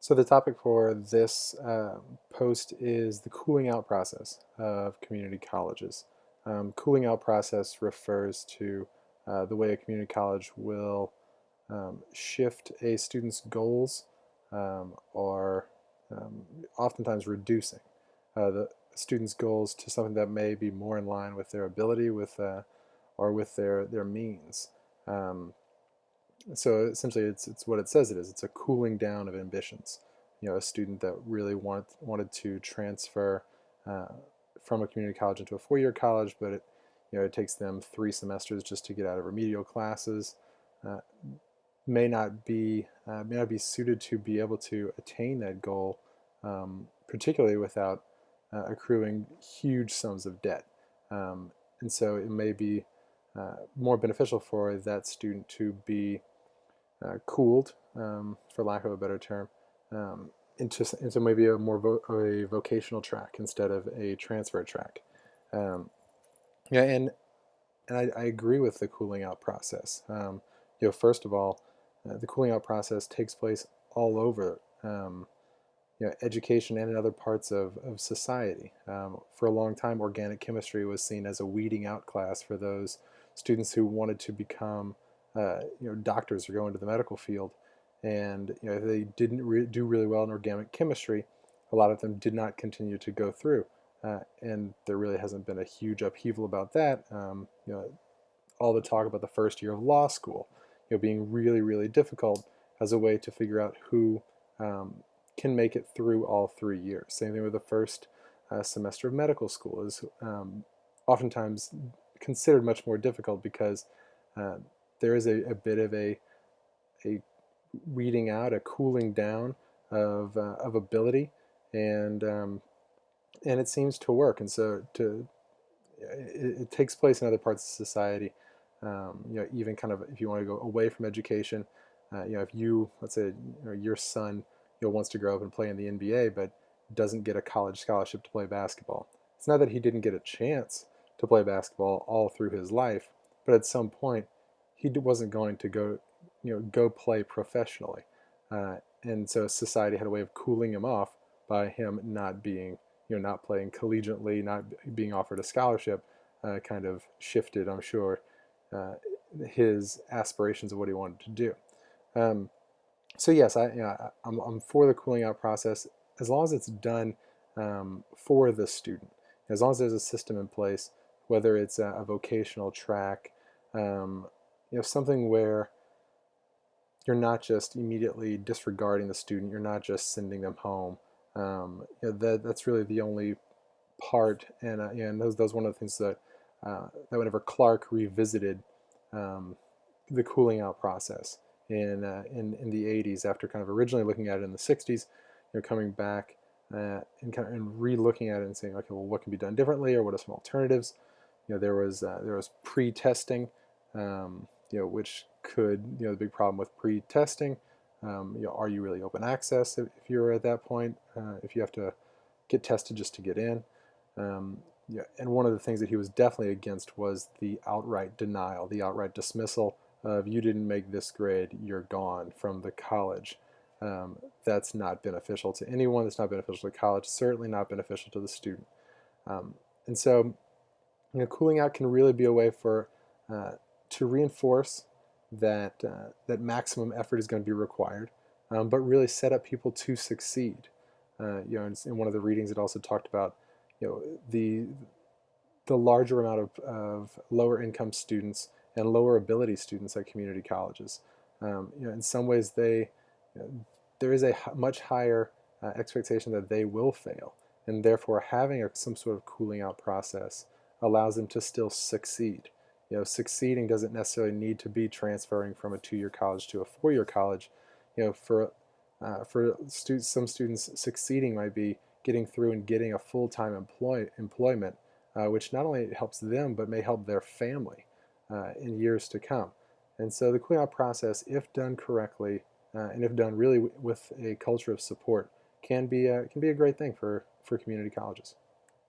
So the topic for this post is the cooling out process of community colleges. Cooling out process refers to the way a community college will shift a student's goals or oftentimes reducing the student's goals to something that may be more in line with their ability or with their means. Um, so essentially, it's what it says it is. It's a cooling down of ambitions. A student that really wanted to transfer uh, from a community college into a four-year college, but it takes them 3 semesters just to get out of remedial classes. Uh, may not be suited to be able to attain that goal, particularly without accruing huge sums of debt. And so it may be more beneficial for that student to be cooled, for lack of a better term, um, into maybe a vocational track instead of a transfer track. Um, yeah, and I agree with the cooling out process. First of all, the cooling out process takes place all over education and in other parts of society. For a long time, organic chemistry was seen as a weeding out class for those students who wanted to become doctors or go into the medical field. And if they didn't do really well in organic chemistry, a lot of them did not continue to go through. And there really hasn't been a huge upheaval about that. All the talk about the first year of law school, being really, really difficult as a way to figure out who um, can make it through all 3 years. Same thing with the first semester of medical school is oftentimes considered much more difficult because uh, there is a bit of a weeding out, a cooling down of ability, and and it seems to work. And so it takes place in other parts of society. Even kind of if you want to go away from education, if you, let's say, your son, wants to grow up and play in the NBA, but doesn't get a college scholarship to play basketball. It's not that he didn't get a chance to play basketball all through his life, but at some point he wasn't going to go play professionally, and so society had a way of cooling him off by him not being, not playing collegiately, not being offered a scholarship, kind of shifted, I'm sure, uh, his aspirations of what he wanted to do. Um, so yes, I'm for the cooling out process as long as it's done for the student. As long as there's a system in place, whether it's a vocational track, um, something where you're not just immediately disregarding the student, you're not just sending them home. That's really the only part, and those one of the things that whenever Clark revisited um, the cooling out process in the 80s, after kind of originally looking at it in the 60s, coming back and re-looking at it and saying, okay, well, what can be done differently, or what are some alternatives? There was pre-testing, which could, the big problem with pre-testing. Are you really open access if you're at that point? If you have to get tested just to get in. And one of the things that he was definitely against was the outright denial, the outright dismissal of, you didn't make this grade, you're gone from the college. That's not beneficial to anyone. That's not beneficial to college. Certainly not beneficial to the student. And so, cooling out can really be a way for to reinforce that maximum effort is going to be required, but really set up people to succeed. In one of the readings, it also talked about the larger amount of lower income students and lower ability students at community colleges. In some ways, there is a much higher expectation that they will fail, and therefore having some sort of cooling out process allows them to still succeed. Succeeding doesn't necessarily need to be transferring from a 2-year college to a 4-year college. For some students, succeeding might be getting through and getting a full-time employment, which not only helps them but may help their family in years to come. And so the cooling out process, if done correctly, and if done really with a culture of support, can be a great thing for community colleges.